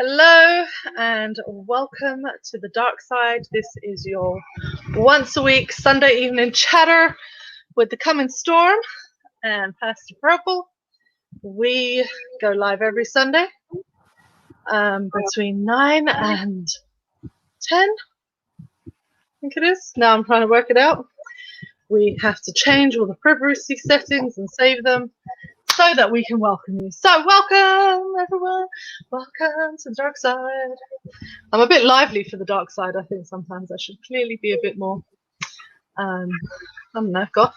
Hello and welcome to the dark side. This is your once a week Sunday evening chatter with the coming storm and Pastor Purple. We go live every Sunday between 9 and 10, I think it is. Now I'm trying to work it out. We have to change all the privacy settings and save them so that we can welcome you. So welcome everyone, welcome to the dark side. I'm a bit lively for the dark side. I think sometimes I should clearly be a bit more, I don't know, goth.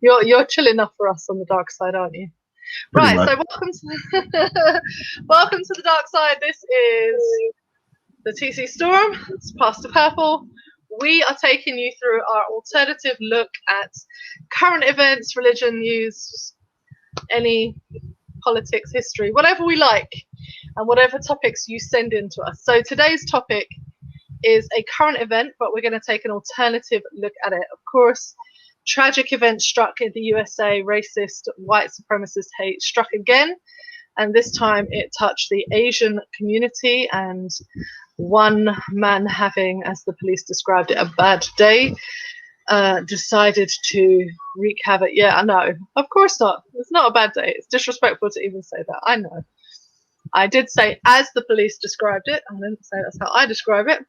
You're chill enough for us on the dark side, aren't you? Pretty right, much. So welcome to the dark side. This is the TC Storm. It's Pastor Purple. We are taking you through our alternative look at current events, religion, news, any politics, history, whatever we like, and whatever topics you send in to us. So today's topic is a current event, but we're going to take an alternative look at it. Of course, tragic event struck in the USA, racist, white supremacist hate struck again, and this time it touched the Asian community, and one man having, as the police described it, a bad day, decided to wreak havoc. Yeah, I know. Of course not. It's not a bad day. It's disrespectful to even say that. I know. I did say as the police described it. I didn't say that's how I describe it.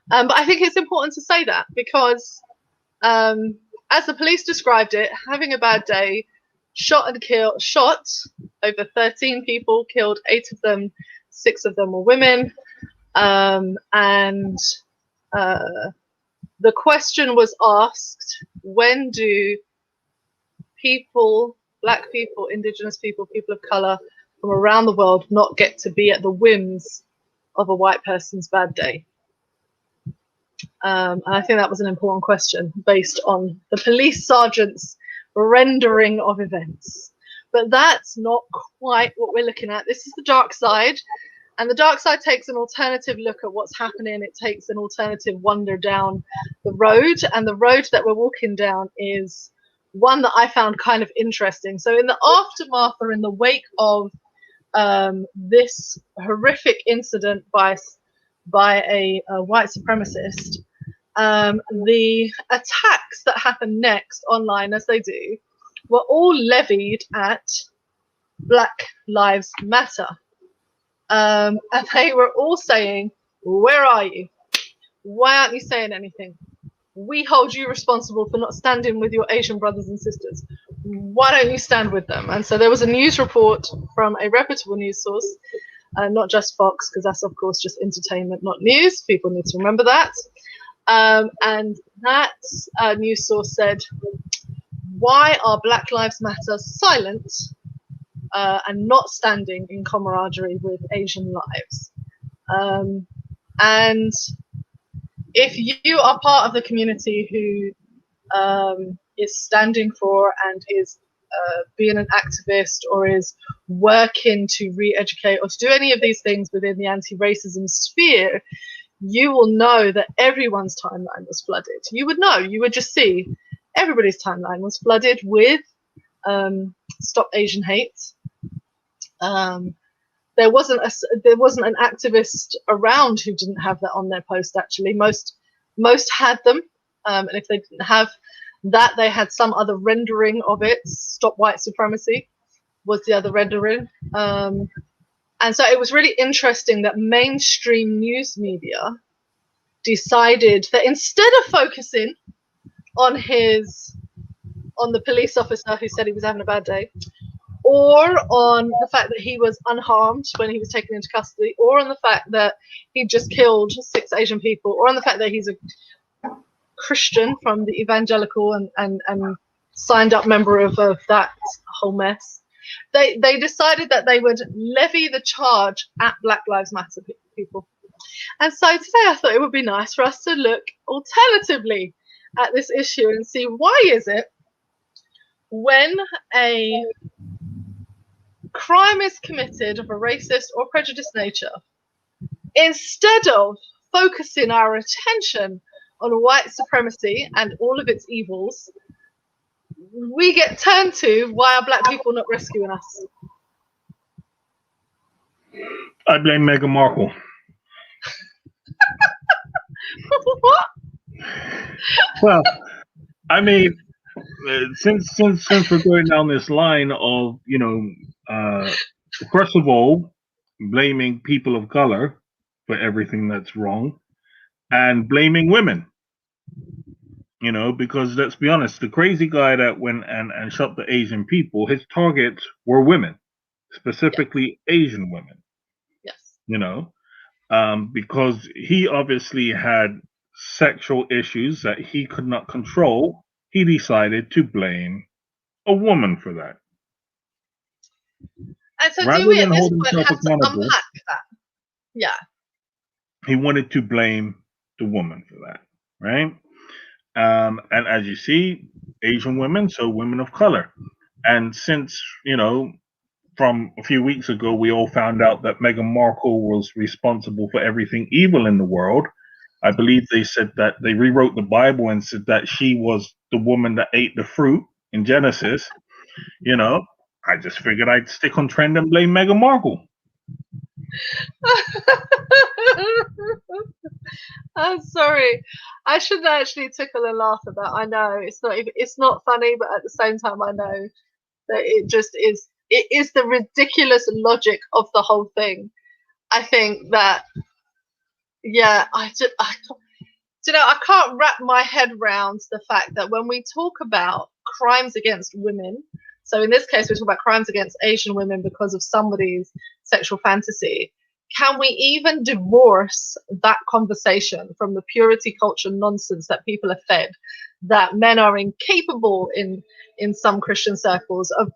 But I think it's important to say that because as the police described it, having a bad day, shot over 13 people, killed 8 of them, 6 of them were women. The question was asked, when do people, black people, indigenous people, people of color from around the world not get to be at the whims of a white person's bad day? And I think that was an important question based on the police sergeant's rendering of events. But that's not quite what we're looking at. This is the dark side. And the dark side takes an alternative look at what's happening. It takes an alternative wander down the road. And the road that we're walking down is one that I found kind of interesting. So in the aftermath or in the wake of this horrific incident by a white supremacist, the attacks that happened next online, as they do, were all levied at Black Lives Matter. And they were all saying, where are you? Why aren't you saying anything? We hold you responsible for not standing with your Asian brothers and sisters. Why don't you stand with them? And so there was a news report from a reputable news source, not just Fox, because that's, of course, just entertainment, not news. People need to remember that. And that news source said, why are Black Lives Matter silent and not standing in camaraderie with Asian lives? And if you are part of the community who is standing for and is being an activist or is working to re-educate or to do any of these things within the anti-racism sphere, you will know that everyone's timeline was flooded. You would know. You would just see everybody's timeline was flooded with Stop Asian Hate. There wasn't an activist around who didn't have that on their post. Actually, most had them, and if they didn't have that, they had some other rendering of it. Stop White Supremacy was the other rendering, and so it was really interesting that mainstream news media decided that instead of focusing on the police officer who said he was having a bad day, or on the fact that he was unharmed when he was taken into custody, or on the fact that he just killed 6 Asian people, or on the fact that he's a Christian from the evangelical and signed up member of that whole mess, they decided that they would levy the charge at Black Lives Matter people. And so today I thought it would be nice for us to look alternatively at this issue and see why is it when a crime is committed of a racist or prejudiced nature, instead of focusing our attention on white supremacy and all of its evils, we get turned to, why are black people not rescuing us? I blame Meghan Markle. What? Well, I mean, since we're going down this line of, first of all, blaming people of color for everything that's wrong, and blaming women. Because let's be honest, the crazy guy that went and shot the Asian people, his targets were women, Yeah. specifically Asian women. Yes. Because he obviously had sexual issues that he could not control, he decided to blame a woman for that. And so, do Rather we at than this hold point himself have to accountable, unpack that? Yeah. he wanted to blame the woman for that, right? And as you see, Asian women, so women of color. And since, from a few weeks ago, we all found out that Meghan Markle was responsible for everything evil in the world. I believe they said that they rewrote the Bible and said that she was the woman that ate the fruit in Genesis. I just figured I'd stick on trend and blame Meghan Markle. I'm sorry. I shouldn't actually tickle and laugh at that. I know it's not funny, but at the same time, I know that it just is. It is the ridiculous logic of the whole thing. I think that, yeah, I can't wrap my head around the fact that when we talk about crimes against women, so in this case, we talk about crimes against Asian women because of somebody's sexual fantasy. Can we even divorce that conversation from the purity culture nonsense that people are fed, that men are incapable in some Christian circles of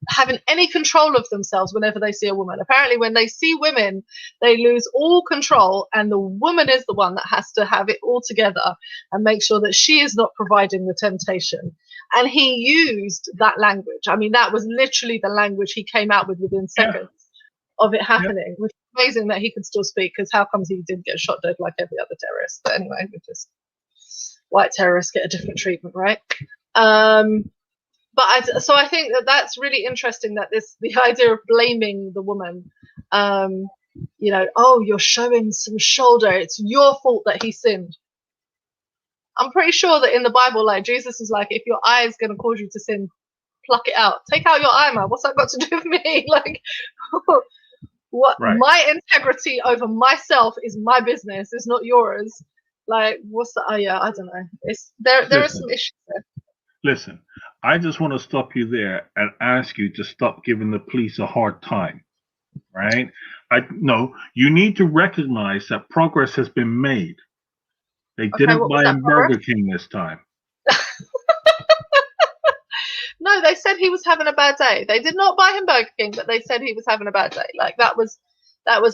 having any control of themselves whenever they see a woman? Apparently, when they see women, they lose all control, and the woman is the one that has to have it all together and make sure that she is not providing the temptation. And he used that language. I mean, that was literally the language he came out with within seconds of it happening, which is amazing that he could still speak, because how comes he didn't get shot dead like every other terrorist? But anyway, because white terrorists get a different treatment, right? So I think that that's really interesting, that the idea of blaming the woman, oh, you're showing some shoulder, it's your fault that he sinned. I'm pretty sure that in the Bible, like, Jesus is like, if your eye is going to cause you to sin, pluck it out. Take out your eye, man. What's that got to do with me? Like, what? Right. My integrity over myself is my business. It's not yours. Like, what's the? Oh yeah, I don't know. It's there. There are some issues there. Listen, I just want to stop you there and ask you to stop giving the police a hard time. Right? No, you need to recognize that progress has been made. They didn't buy him Burger King this time. No, they said he was having a bad day. They did not buy him Burger King, but they said he was having a bad day. Like, that was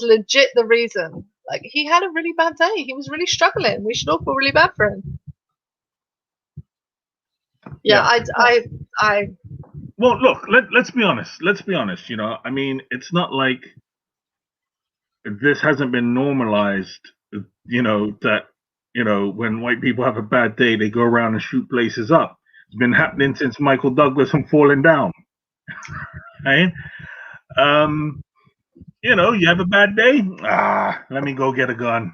legit the reason. Like, he had a really bad day. He was really struggling. We should all feel really bad for him. Yeah. Well, look, let's be honest. Let's be honest. I mean, it's not like this hasn't been normalized. That when white people have a bad day, they go around and shoot places up. It's been happening since Michael Douglas and Falling Down. Right? You have a bad day. Let me go get a gun.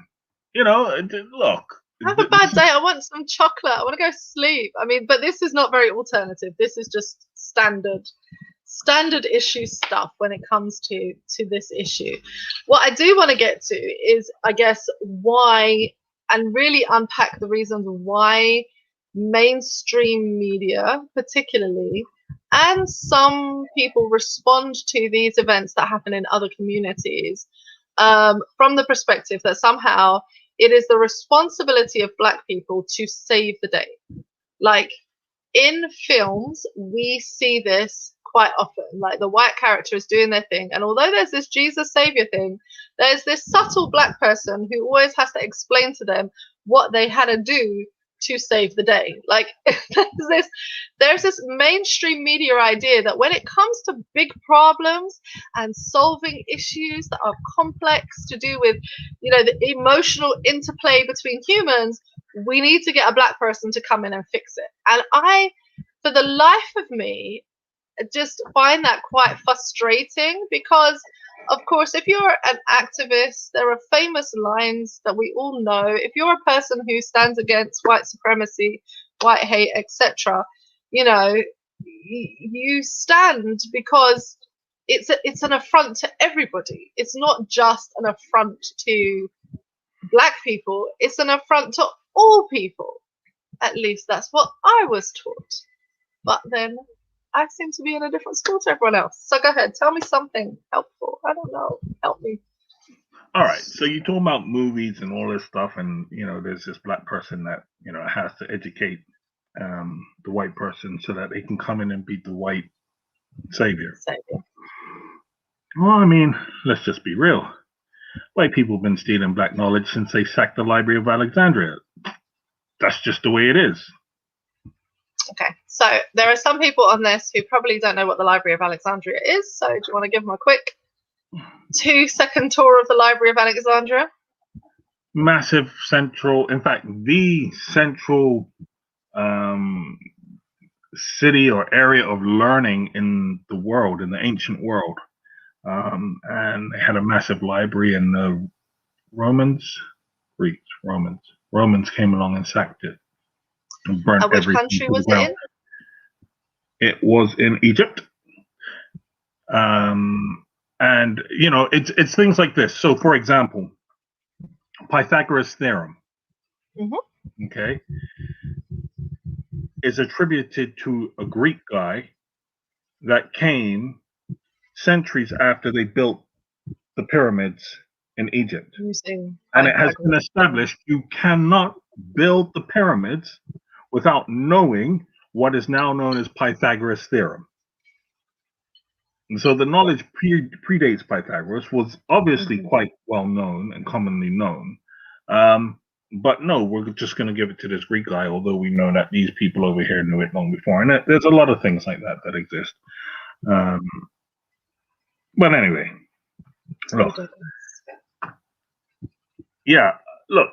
Look. I have a bad day. I want some chocolate. I want to go sleep. I mean, but this is not very alternative. This is just standard issue stuff when it comes to this issue. What I do want to get to is, I guess, why, and really unpack the reasons why mainstream media, particularly, and some people respond to these events that happen in other communities from the perspective that somehow it is the responsibility of Black people to save the day. Like, in films, we see this quite often. Like, the white character is doing their thing, and although there's this Jesus Savior thing, there's this subtle Black person who always has to explain to them what they had to do to save the day. Like, there's this mainstream media idea that when it comes to big problems and solving issues that are complex to do with, the emotional interplay between humans, we need to get a Black person to come in and fix it. And I, for the life of me, just find that quite frustrating, because Of course, if you're an activist, there are famous lines that we all know. If you're a person who stands against white supremacy, white hate, etc., you know, you stand because it's an affront to everybody. It's not just an affront to black people, it's an affront to all people. At least that's what I was taught. But then I seem to be in a different school to everyone else. So go ahead, tell me something helpful. I don't know. Help me. All right. So you talk about movies and all this stuff, and there's this black person that has to educate the white person so that they can come in and beat the white savior. Well, I mean, let's just be real. White people have been stealing black knowledge since they sacked the Library of Alexandria. That's just the way it is. Okay, so there are some people on this who probably don't know what the Library of Alexandria is. So do you want to give them a quick 2-second tour of the Library of Alexandria? Massive central, in fact, the central city or area of learning in the world, in the ancient world. And they had a massive library, and the Romans came along and sacked it and burnt which everything country to was the ground. It was in Egypt. And it's things like this. So, for example, Pythagoras' theorem, okay, is attributed to a Greek guy that came centuries after they built the pyramids in Egypt. And it has been established you cannot build the pyramids without knowing what is now known as Pythagoras' theorem. And so the knowledge predates Pythagoras, was obviously quite well known and commonly known. But no, we're just going to give it to this Greek guy, although we know that these people over here knew it long before. And there's a lot of things like that exist. But anyway, look. Yeah, look.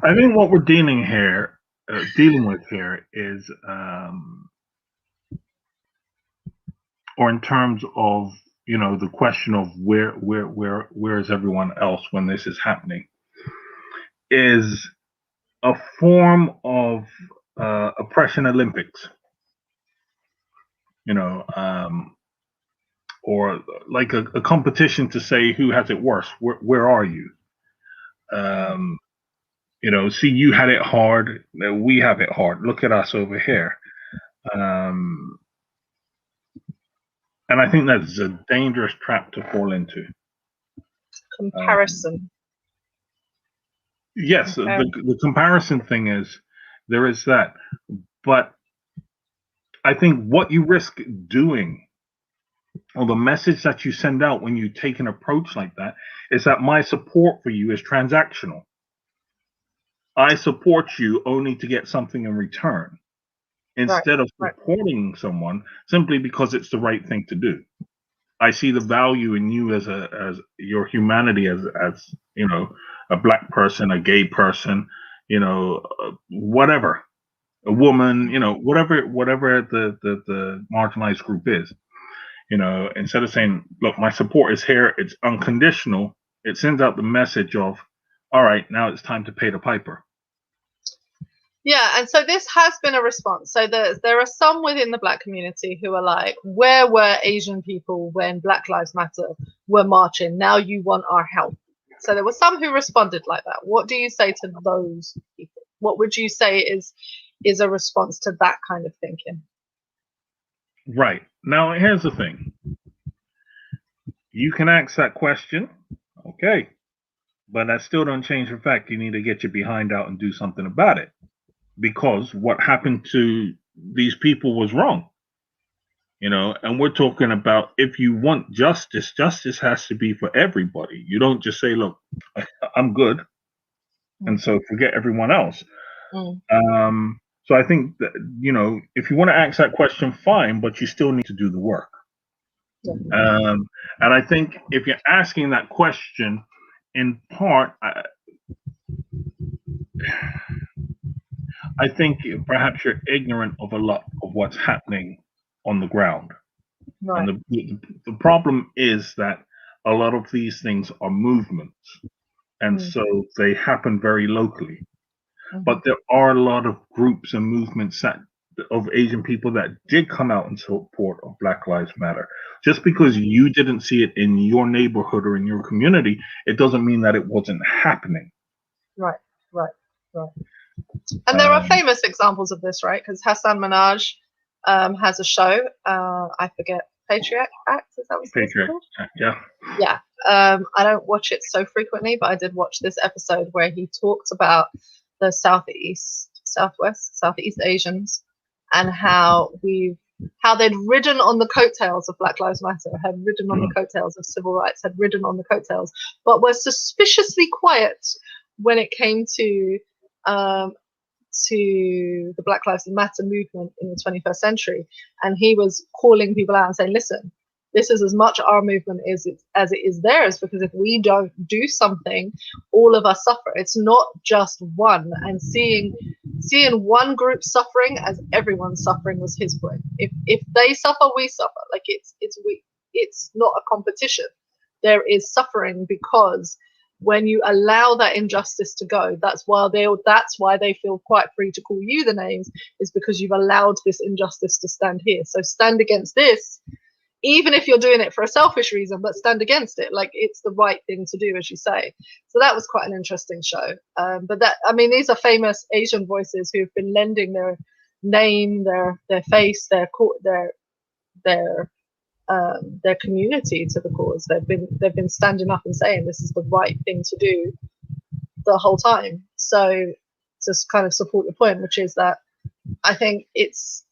I think what we're dealing with here is, or in terms of the question of where is everyone else when this is happening, is a form of oppression Olympics. Or like a competition to say who has it worse. Where are you? See, you had it hard. We have it hard. Look at us over here. And I think that's a dangerous trap to fall into. Comparison. Yes, the comparison thing is, there is that. But I think what you risk doing, or the message that you send out when you take an approach like that, is that my support for you is transactional. I support you only to get something in return, instead of supporting someone simply because it's the right thing to do. I see the value in you as your humanity, as a black person, a gay person, whatever, a woman, whatever the marginalized group is. Instead of saying, look, my support is here, it's unconditional, it sends out the message of, all right, now it's time to pay the piper. Yeah, and so this has been a response. So there are some within the black community who are like, where were Asian people when Black Lives Matter were marching? Now you want our help. So there were some who responded like that. What do you say to those people? What would you say is a response to that kind of thinking? Right. Now, here's the thing. You can ask that question, okay, but that still don't change the fact you need to get your behind out and do something about it. Because what happened to these people was wrong. And we're talking about, if you want justice has to be for everybody. You don't just say, look, I'm good, and so forget everyone else. So I think that, if you want to ask that question, fine, but you still need to do the work. And I think if you're asking that question, in part, I think perhaps you're ignorant of a lot of what's happening on the ground. Right. And the problem is that a lot of these things are movements, and so they happen very locally. But there are a lot of groups and movements of Asian people that did come out in support of Black Lives Matter. Just because you didn't see it in your neighborhood or in your community, it doesn't mean that it wasn't happening. Right. And there are famous examples of this, right? Because Hassan Minhaj has a show. I forget. Patriot Act, is that what it's called? Yeah. Yeah. I don't watch it so frequently, but I did watch this episode where he talked about the Southeast Asians, and how they'd ridden on the coattails of Black Lives Matter, had ridden on the coattails of civil rights, had ridden on the coattails, but were suspiciously quiet when it came to the Black Lives Matter movement in the 21st century. And he was calling people out and saying, listen, this is as much our movement as it is theirs, because if we don't do something, all of us suffer. It's not just one. And seeing one group suffering as everyone's suffering was his point. If they suffer, we suffer. Like it's not a competition. There is suffering, because when you allow that injustice to go, that's why they feel quite free to call you the names, is because you've allowed this injustice to stand here. So stand against this, even if you're doing it for a selfish reason, but stand against it. Like, it's the right thing to do, as you say. So that was quite an interesting show. These are famous Asian voices who've been lending their name, their face, their community to the cause. They've been standing up and saying this is the right thing to do the whole time. So to kind of support the point, which is that I think it's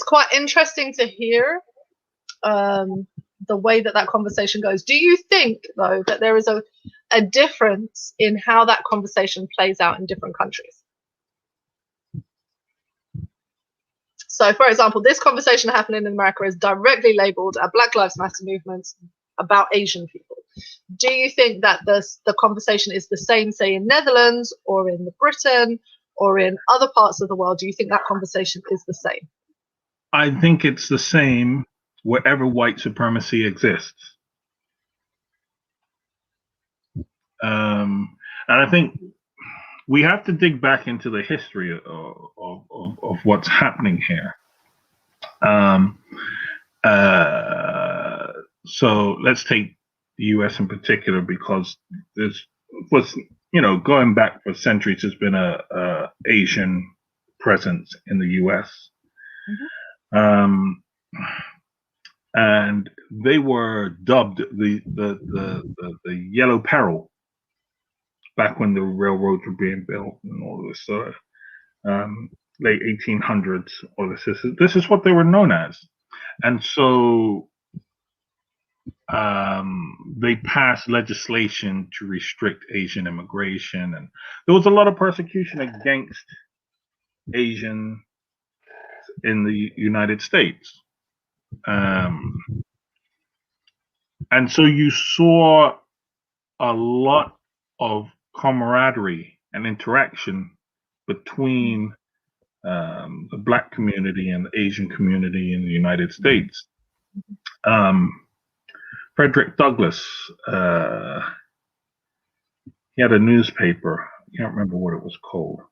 quite interesting to hear the way that conversation goes. Do you think, though, that there is a difference in how that conversation plays out in different countries? So, for example, this conversation happening in America is directly labeled a Black Lives Matter movement about Asian people. Do you think that the conversation is the same, say, in Netherlands or in Britain or in other parts of the world? Do you think that conversation is the same? I think it's the same wherever white supremacy exists. And I think we have to dig back into the history of what's happening here. So let's take the U.S. in particular, because this was, going back for centuries, there's been a Asian presence in the U.S. And they were dubbed the Yellow Peril back when the railroads were being built and all this. So late 1800s, or this is what they were known as. And so they passed legislation to restrict Asian immigration, and there was a lot of persecution against Asian in the United States. And so you saw a lot of camaraderie and interaction between the Black community and the Asian community in the United States. Frederick Douglass, he had a newspaper. I can't remember what it was called,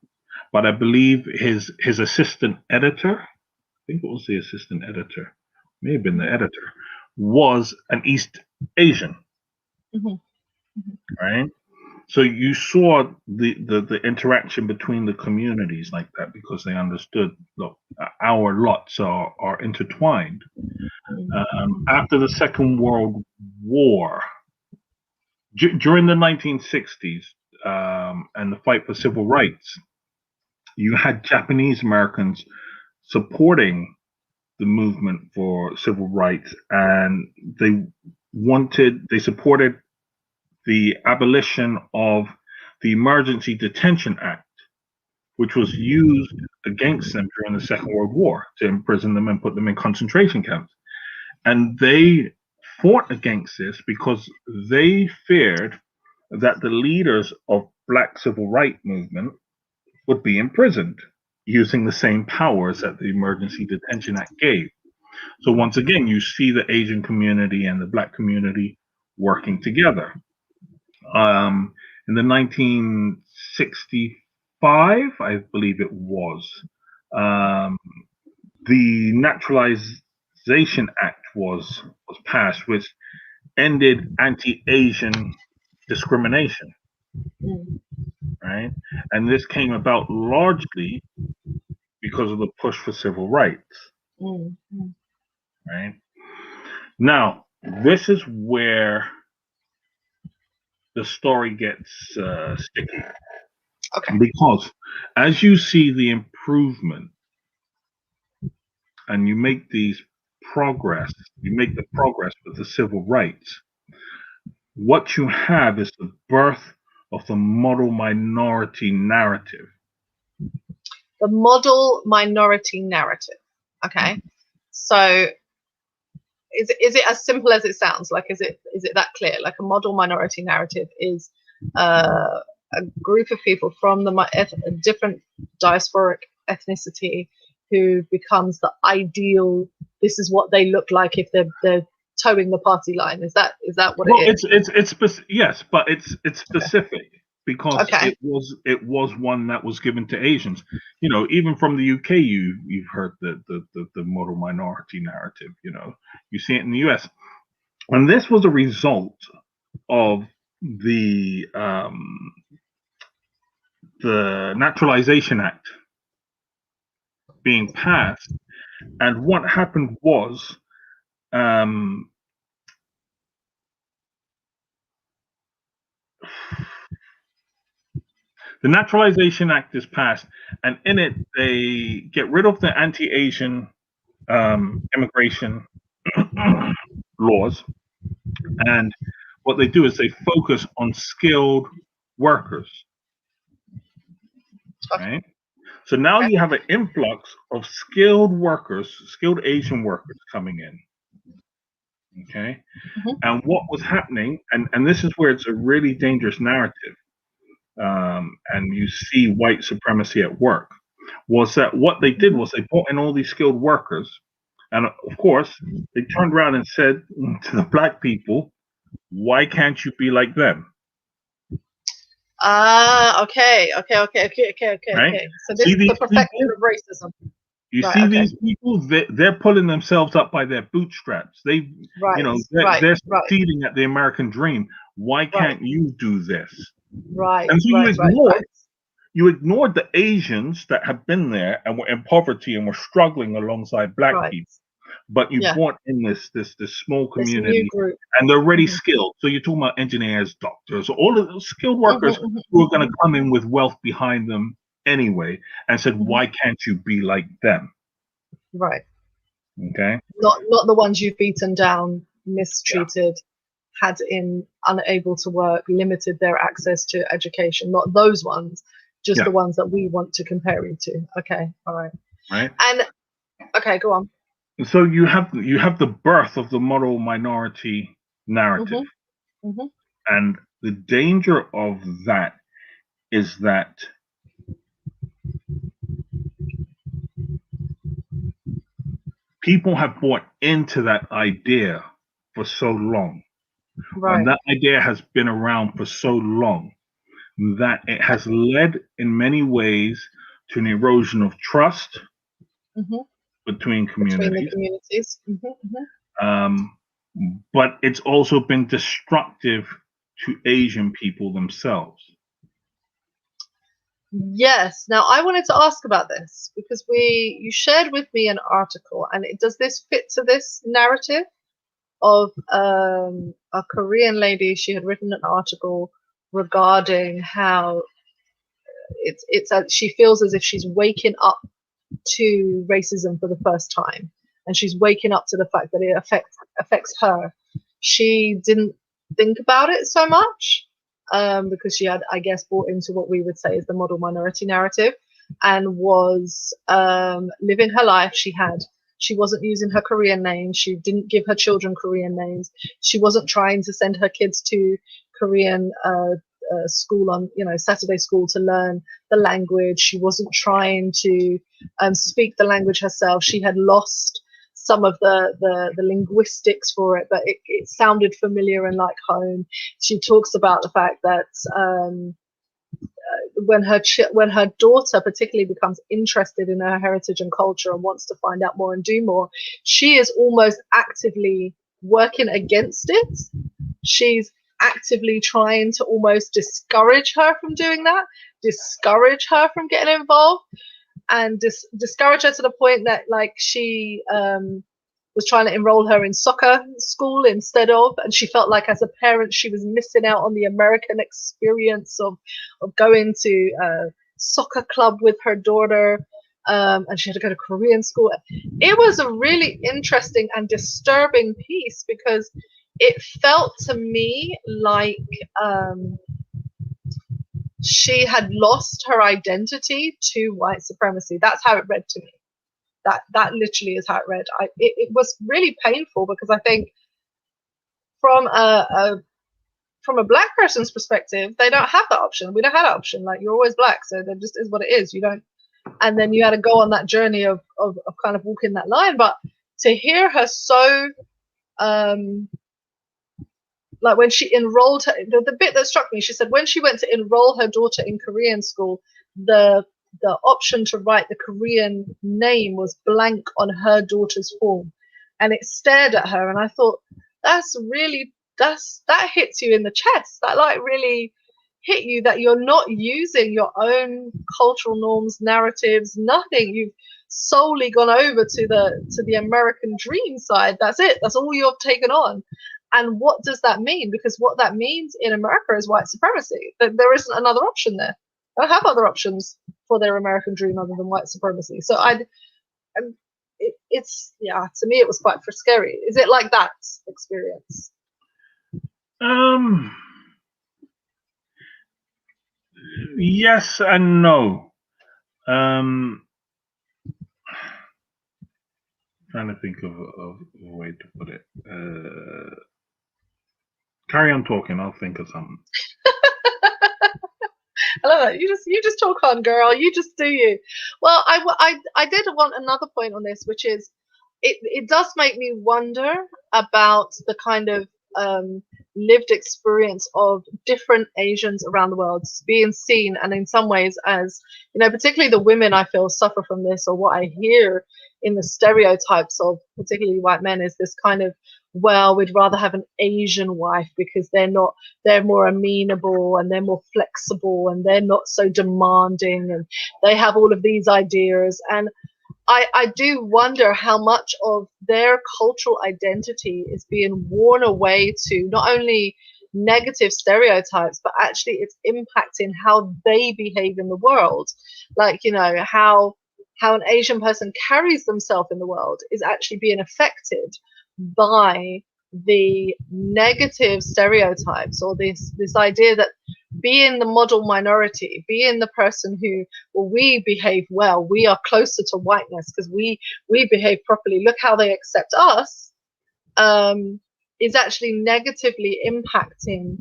but I believe his assistant editor, I think it was the assistant editor, may have been the editor, was an East Asian. Right? So you saw the interaction between the communities like that, because they understood, look, our lots are intertwined. After the Second World War, during the 1960s, and the fight for civil rights, you had Japanese Americans supporting the movement for civil rights, and they supported the abolition of the Emergency Detention Act, which was used against them during the Second World War to imprison them and put them in concentration camps. And they fought against this because they feared that the leaders of Black civil rights movement would be imprisoned using the same powers that the Emergency Detention Act gave. So once again, you see the Asian community and the Black community working together. In the 1965, I believe it was, the Naturalization Act was passed, which ended anti-Asian discrimination, right? And this came about largely because of the push for civil rights, right? Now, this is where the story gets sticky. Okay. Because as you see the improvement and you make the progress with the civil rights, what you have is the birth of the model minority narrative. The model minority narrative. Okay. So is it as simple as it sounds? Like, is it that clear? Like, a model minority narrative is a group of people from a different diasporic ethnicity who becomes the ideal. This is what they look like if they're towing the party line. Is that what it is? Yes, but it's specific because Okay. it was one that was given to Asians. You know, even from the UK, you've heard the model minority narrative. You know, you see it in the US, and this was a result of the Naturalization Act being passed, and what happened was. The Naturalization Act is passed, and in it they get rid of the anti-Asian immigration laws, and what they do is they focus on skilled workers. Right? So now you have an influx of skilled workers, skilled Asian workers coming in. Okay? And what was happening, and this is where it's a really dangerous narrative, and you see white supremacy at work, was that what they did was they brought in all these skilled workers, and of course they turned around and said to the Black people, why can't you be like them? Okay. Right? So this is the perfection of racism. You see these people, they're pulling themselves up by their bootstraps. They're succeeding at the American dream. Why can't you do this? Right. And so you ignored the Asians that have been there and were in poverty and were struggling alongside Black people. But you brought in this small community, and they're already skilled. So you're talking about engineers, doctors, all of those skilled workers who are going to come in with wealth behind them anyway, and said, why can't you be like them? Right. Okay. Not the ones you've beaten down, mistreated, had unable to work, limited their access to education. Not those ones, just the ones that we want to compare you to. Okay. All right. Right. And okay, go on. So you have the birth of the model minority narrative, and the danger of that is that people have bought into that idea for so long, and that idea has been around for so long that it has led in many ways to an erosion of trust between communities. But it's also been destructive to Asian people themselves. Yes. Now, I wanted to ask about this because you shared with me an article, and does this fit to this narrative of a Korean lady? She had written an article regarding how she feels as if she's waking up to racism for the first time, and she's waking up to the fact that it affects her. She didn't think about it so much because she had, I guess, bought into what we would say is the model minority narrative, and was living her life. She wasn't using her Korean name. She didn't give her children Korean names. She wasn't trying to send her kids to Korean school on, Saturday school to learn the language. She wasn't trying to speak the language herself. She had lost some of the linguistics for it, but it sounded familiar and like home. She talks about the fact that when her daughter particularly becomes interested in her heritage and culture and wants to find out more and do more, she is almost actively working against it. She's actively trying to almost discourage her from doing that, discourage her from getting involved, and discourage her to the point that like she was trying to enroll her in soccer school instead of, and she felt like as a parent she was missing out on the American experience of going to a soccer club with her daughter, and she had to go to Korean school. It was a really interesting and disturbing piece because it felt to me like she had lost her identity to white supremacy. That's how it read to me. That literally is how it read. It was really painful because I think from a black person's perspective, they don't have that option. We don't have that option. Like, you're always black, so that just is what it is. You don't, and then you had to go on that journey of kind of walking that line. But to hear her so like when she enrolled her, the bit that struck me, she said when she went to enroll her daughter in Korean school, the option to write the Korean name was blank on her daughter's form, and it stared at her. And I thought, that hits you in the chest. That like really hit you, that you're not using your own cultural norms, narratives, nothing. You've solely gone over to the American dream side. That's it. That's all you've taken on. And what does that mean? Because what that means in America is white supremacy. There isn't another option there. They don't have other options for their American dream other than white supremacy. So it's to me it was quite scary. Is it like that experience? Yes and no. Trying to think of a way to put it. Carry on talking. I'll think of something. I love that. You just talk on, girl. You just do you. Well, I did want another point on this, which is it does make me wonder about the kind of lived experience of different Asians around the world being seen, and in some ways as, particularly the women I feel suffer from this, or what I hear in the stereotypes of particularly white men is this kind of, well, we'd rather have an Asian wife because they're more amenable and they're more flexible and they're not so demanding, and they have all of these ideas. And I do wonder how much of their cultural identity is being worn away to not only negative stereotypes, but actually it's impacting how they behave in the world. Like, how an Asian person carries themselves in the world is actually being affected by the negative stereotypes, or this idea that being the model minority, being the person who, well, we behave well, we are closer to whiteness because we behave properly, look how they accept us, is actually negatively impacting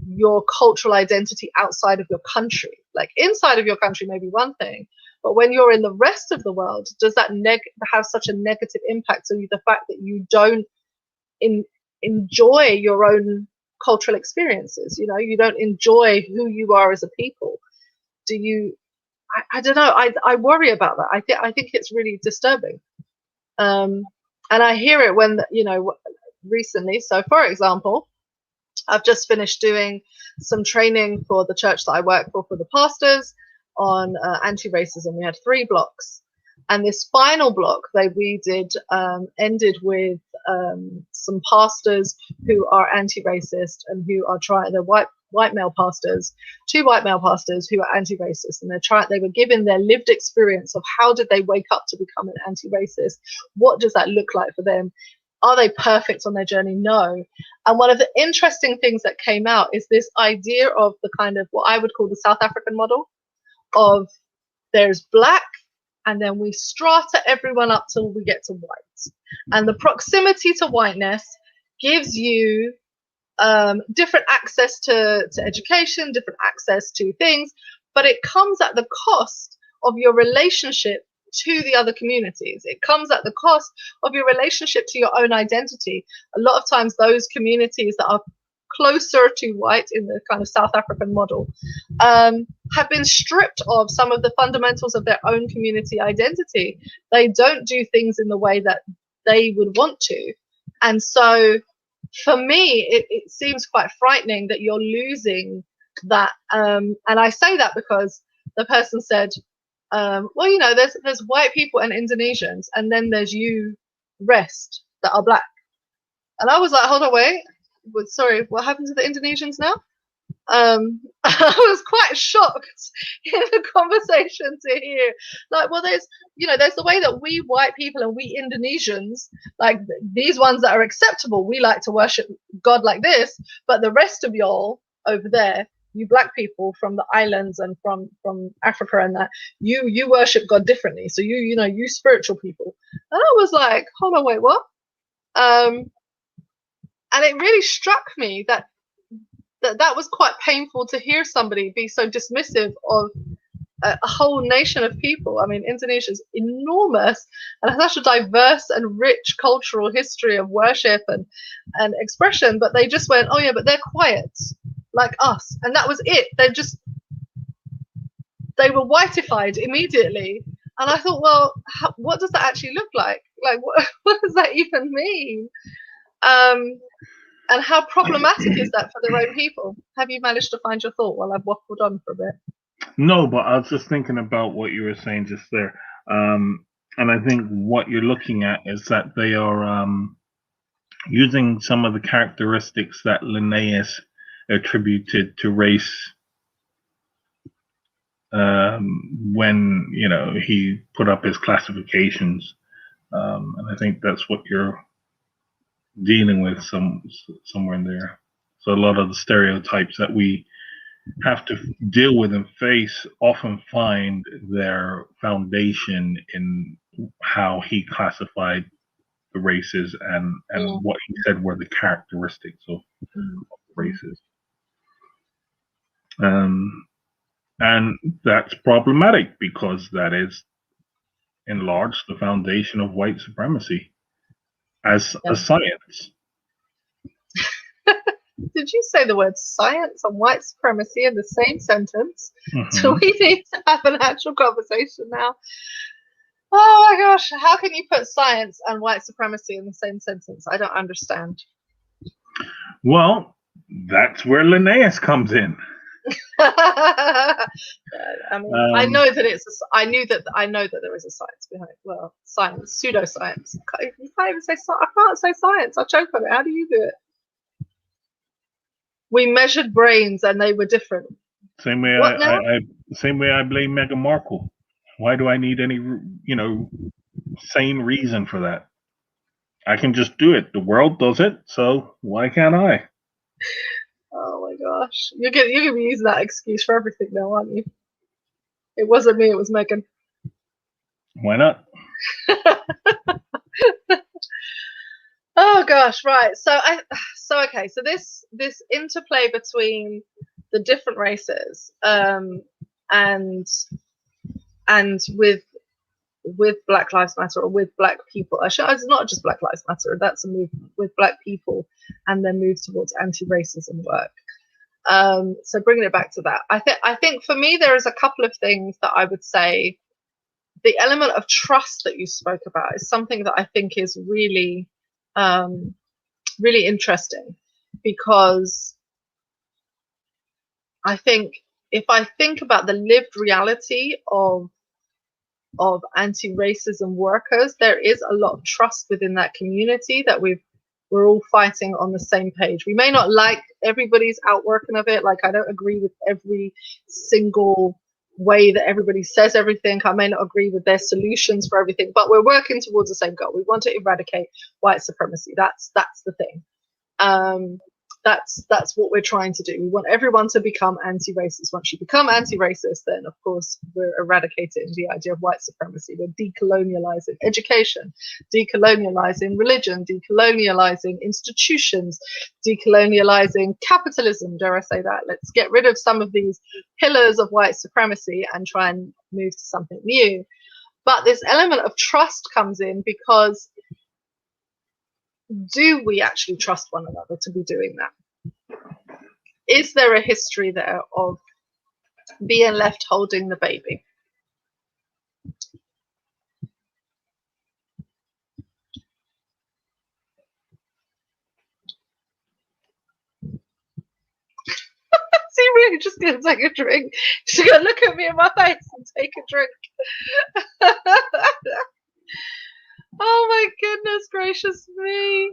your cultural identity outside of your country. Like, inside of your country may be one thing, but when you're in the rest of the world, does that have such a negative impact on you, the fact that you don't enjoy your own cultural experiences? You don't enjoy who you are as a people. Do you? I don't know. I worry about that. I think it's really disturbing. And I hear it when recently. So, for example, I've just finished doing some training for the church that I work for the pastors on anti-racism. We had 3 blocks, and this final block that we did ended with some pastors who are anti-racist and who are trying. They're white male pastors, 2 white male pastors who are anti-racist, and they were given their lived experience of how did they wake up to become an anti-racist. What does that look like for them? Are they perfect on their journey? No. And one of the interesting things that came out is this idea of the kind of what I would call the South African model of there's black, and then we strata everyone up till we get to white. And the proximity to whiteness gives you different access to education, different access to things, but it comes at the cost of your relationship to the other communities. It comes at the cost of your relationship to your own identity. A lot of times those communities that are closer to white in the kind of South African model have been stripped of some of the fundamentals of their own community identity. They don't do things in the way that they would want to. And so for me, it seems quite frightening that you're losing that. And I say that because the person said, well, you know, there's white people and Indonesians, and then there's you rest that are black. And I was like, hold on, wait. Sorry, what happened to the Indonesians now? I was quite shocked in the conversation to hear, like, well, there's the way that we white people and we Indonesians, like these ones that are acceptable, we like to worship God like this, but the rest of y'all over there, you black people from the islands and from Africa and that, you worship God differently. So you spiritual people. And I was like, hold on, wait, what? And it really struck me that was quite painful to hear somebody be so dismissive of a whole nation of people. I mean, Indonesia is enormous and has such a diverse and rich cultural history of worship and expression, but they just went, oh yeah, but they're quiet like us. And that was it. They were whiteified immediately. And I thought, well, what does that actually look like? Like, what does that even mean? And how problematic is that for their own people? Have you managed to find your thought while I've waffled on for a bit? No, but I was just thinking about what you were saying just there. And I think what you're looking at is that they are using some of the characteristics that Linnaeus attributed to race when, he put up his classifications. And I think that's what you're dealing with somewhere in there. So a lot of the stereotypes that we have to deal with and face often find their foundation in how he classified the races and what he said were the characteristics of races. And that's problematic because that is in large the foundation of white supremacy as a science. Did you say the word science and white supremacy in the same sentence? Do we need to have an actual conversation now? Oh my gosh, how can you put science and white supremacy in the same sentence? I don't understand. Well, that's where Linnaeus comes in. I mean, I know that I know that there is a science behind it. Well, science, pseudoscience. You can't even say I can't say science. I choke on it. How do you do it? We measured brains and they were different. Same way I blame Meghan Markle. Why do I need any sane reason for that? I can just do it. The world does it, so why can't I? Oh my gosh. You're gonna be using that excuse for everything now, aren't you? It wasn't me, it was Megan. Why not? Oh gosh, right. So this interplay between the different races and with Black Lives Matter or with Black people. It's not just Black Lives Matter. That's a movement with Black people and then move towards anti-racism work. So bringing it back to that, I think for me there is a couple of things that I would say. The element of trust that you spoke about is something that I think is really, really interesting, because I think if I think about the lived reality of anti-racism workers, there is a lot of trust within that community that we're all fighting on the same page. We may not like everybody's outworking of it. Like, I don't agree with every single way that everybody says everything. I may not agree with their solutions for everything, but we're working towards the same goal. We want to eradicate white supremacy. That's the thing. That's what we're trying to do. We want everyone to become anti-racist. Once you become anti-racist, then of course we're eradicating the idea of white supremacy. We're decolonializing education, decolonializing religion, decolonializing institutions, decolonializing capitalism, dare I say that. Let's get rid of some of these pillars of white supremacy and try and move to something new. But this element of trust comes in, because do we actually trust one another to be doing that? Is there a history there of being left holding the baby? See, really just gonna take a drink. She's gonna look at me in my face and take a drink. Oh my goodness gracious me.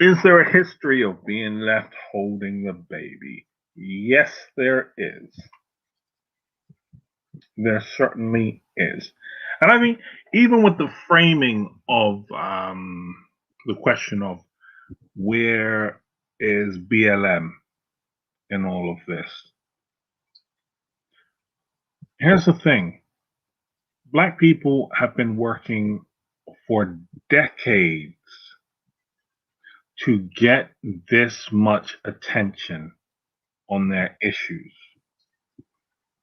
Is there a history of being left holding the baby? Yes, there is. There certainly is. And I think even with the framing of the question of where is BLM in all of this, here's the thing. Black people have been working for decades to get this much attention on their issues,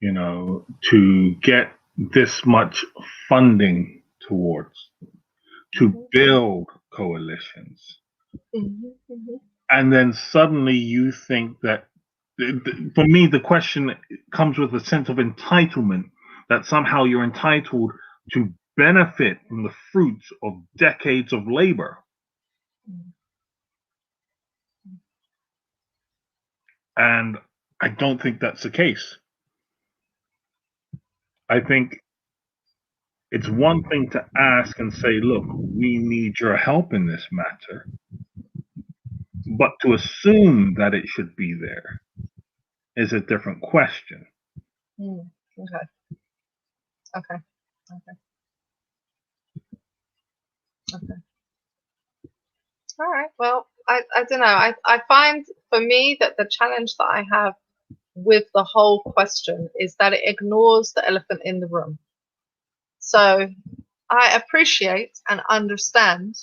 you know, to get this much funding towards, to build coalitions. And then suddenly you think that, for me, the question comes with a sense of entitlement, that somehow you're entitled to benefit from the fruits of decades of labor. And I don't think that's the case. I think it's one thing to ask and say, look, we need your help in this matter. But to assume that it should be there is a different question. Okay. All right. Well, I don't know. I find for me that the challenge that I have with the whole question is that it ignores the elephant in the room. So I appreciate and understand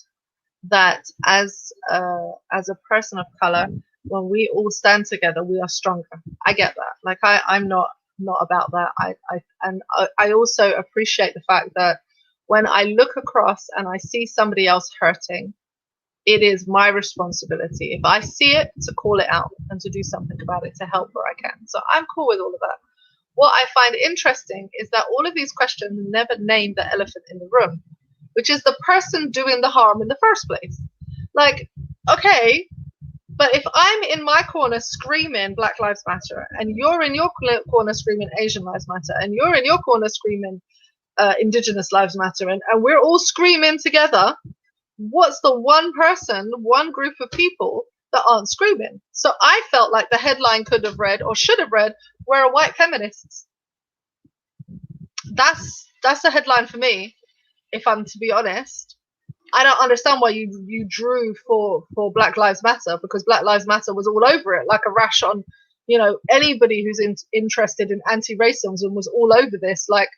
that as a person of color, when we all stand together, we are stronger. I get that. Like I'm not about that. I also appreciate the fact that when I look across and I see somebody else hurting, it is my responsibility, if I see it, to call it out and to do something about it, to help where I can. So I'm cool with all of that. What I find interesting is that all of these questions never name the elephant in the room, which is the person doing the harm in the first place. Like, okay, but if I'm in my corner screaming Black Lives Matter, and you're in your corner screaming Asian Lives Matter, and you're in your corner screaming Indigenous Lives Matter, and we're all screaming together, what's the one person, one group of people that aren't screaming? So I felt like the headline could have read, or should have read, "Where are white feminists?" That's a headline for me, if I'm to be honest. I don't understand why you drew for Black Lives Matter, because Black Lives Matter was all over it like a rash on, you know, anybody who's interested in anti-racism was all over this. Like,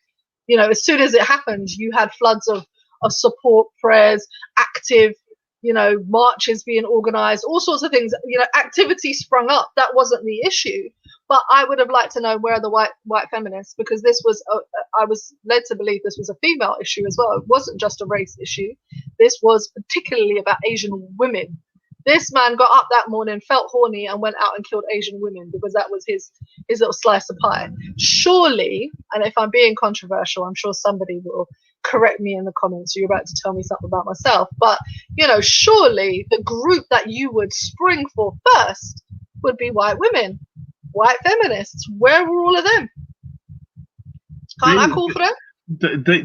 you know, as soon as it happened, you had floods of support, prayers, active, you know, marches being organized, all sorts of things, you know, activity sprung up. That wasn't the issue. But I would have liked to know, where are the white feminists? Because this was, I was led to believe this was a female issue as well. It wasn't just a race issue. This was particularly about Asian women. This man got up that morning, felt horny, and went out and killed Asian women because that was his little slice of pie. Surely, and if I'm being controversial, I'm sure somebody will correct me in the comments. You're about to tell me something about myself. But, you know, surely the group that you would spring for first would be white women, white feminists. Where were all of them? Can't I call for them?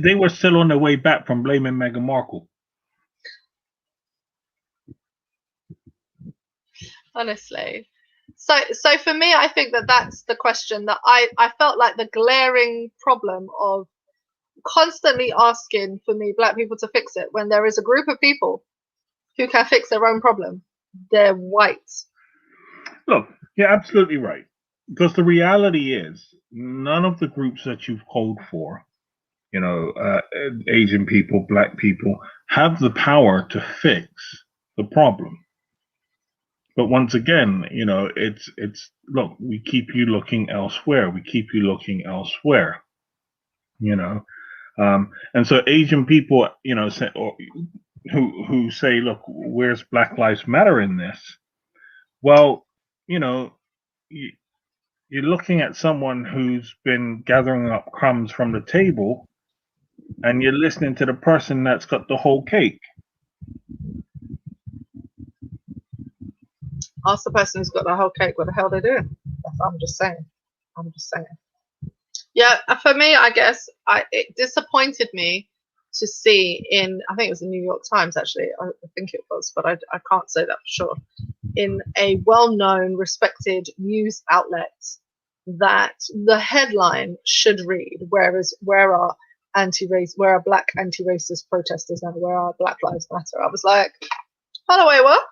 They were still on their way back from blaming Meghan Markle. Honestly. So for me, I think that that's the question that I felt like the glaring problem of constantly asking for me, Black people, to fix it, when there is a group of people who can fix their own problem. They're white. Look, you're absolutely right. Because the reality is, none of the groups that you've called for, Asian people, black people, have the power to fix the problem. But once again, it's look, we keep you looking elsewhere. We keep you looking elsewhere. And so Asian people, say, or who say, look, where's Black Lives Matter in this? Well, you're looking at someone who's been gathering up crumbs from the table, and you're listening to the person that's got the whole cake. Ask the person who's got the whole cake what the hell they're doing. I'm just saying. Yeah, for me, I guess it disappointed me to see I think it was the New York Times, actually. I think it was, but I can't say that for sure. In a well-known, respected news outlet, that the headline should read, where are black anti-racist protesters now? Where are Black Lives Matter? I was like, by the way, what?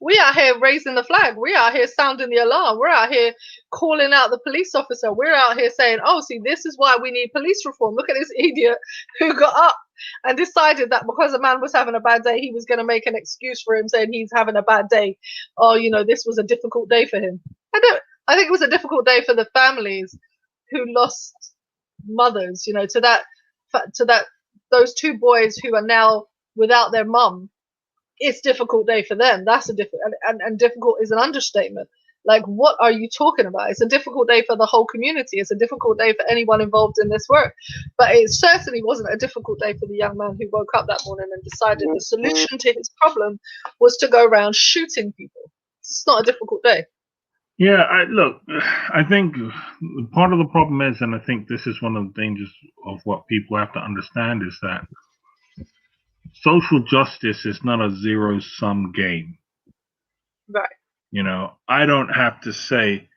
We out here raising the flag. We out here sounding the alarm. We're out here calling out the police officer. We're out here saying, oh, see, this is why we need police reform. Look at this idiot who got up and decided that because a man was having a bad day, he was going to make an excuse for him, saying he's having a bad day. Oh, this was a difficult day for him. I think it was a difficult day for the families who lost mothers, to that those two boys who are now without their mum. It's a difficult day for them. That's a difficult, and difficult is an understatement. Like, what are you talking about? It's a difficult day for the whole community. It's a difficult day for anyone involved in this work. But it certainly wasn't a difficult day for the young man who woke up that morning and decided the solution to his problem was to go around shooting people. It's not a difficult day. Yeah, I think part of the problem is, and I think this is one of the dangers of what people have to understand, is that social justice is not a zero-sum game. Right. I don't have to say,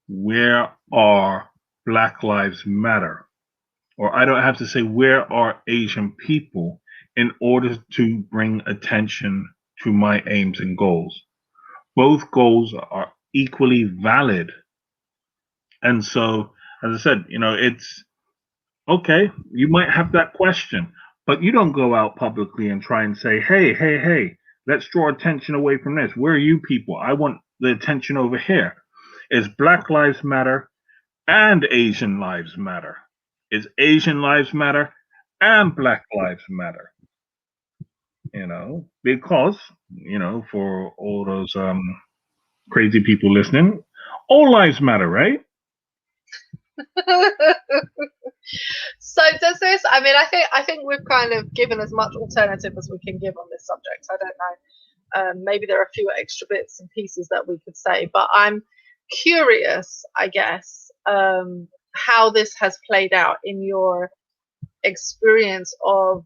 where are Black Lives Matter? Or I don't have to say, where are Asian people, in order to bring attention to my aims and goals. Both goals are equally valid. And so, as I said, it's okay, you might have that question, but you don't go out publicly and try and say, hey, let's draw attention away from this. Where are you people? I want the attention over here. Is Black Lives Matter and Asian Lives Matter? Is Asian Lives Matter and Black Lives Matter? Because, for all those crazy people listening, all lives matter, right? So does this, I think we've kind of given as much alternative as we can give on this subject. I don't know, maybe there are a few extra bits and pieces that we could say, but I'm curious, I guess, how this has played out in your experience of